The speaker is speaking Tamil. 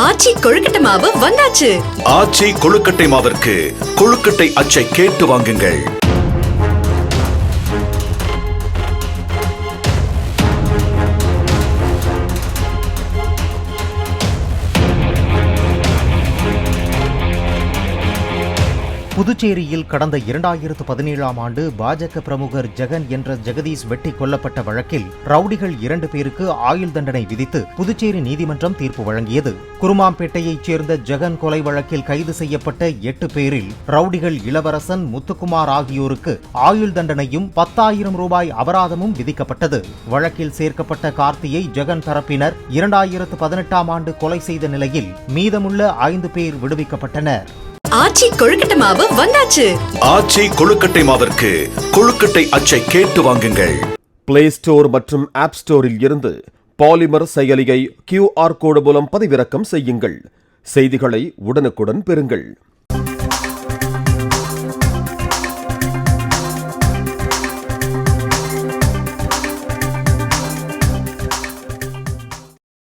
ஆச்சி கொழுக்கட்டை மாவு வந்தாச்சு. ஆச்சி கொழுக்கட்டை மாவிற்கு கொழுக்கட்டை அச்சை கேட்டு வாங்குங்கள். புதுச்சேரியில் கடந்த 2017ஆம் ஆண்டு பாஜக பிரமுகர் ஜெகன் என்ற ஜெகதீஷ் வெட்டி கொல்லப்பட்ட வழக்கில் ரவுடிகள் 2 பேருக்கு ஆயுள் தண்டனை விதித்து புதுச்சேரி நீதிமன்றம் தீர்ப்பு வழங்கியது. குருமாம்பேட்டையைச் சேர்ந்த ஜெகன் கொலை வழக்கில் கைது செய்யப்பட்ட 8 பேரில் ரவுடிகள் இளவரசன், முத்துக்குமார் ஆகியோருக்கு ஆயுள் தண்டனையும் 10,000 ரூபாய் அபராதமும் விதிக்கப்பட்டது. வழக்கில் சேர்க்கப்பட்ட கார்த்தியை ஜெகன் தரப்பினர் 2018ஆம் ஆண்டு கொலை செய்த நிலையில் மீதமுள்ள 5 பேர் விடுவிக்கப்பட்டனர். ஆச்சி கொழுக்கட்டை மாவு வந்தாச்சு. ஆச்சி கொழுக்கட்டை மாவிற்கு கொழுக்கட்டை அச்சை கேட்டு வாங்குங்கள். பிளே ஸ்டோர் மற்றும் ஆப் ஸ்டோரில் இருந்து பாலிமர் செயலியை QR கோடு மூலம் பதிவிறக்கம் செய்யுங்கள். செய்திகளை உடனுக்குடன் பெறுங்கள்.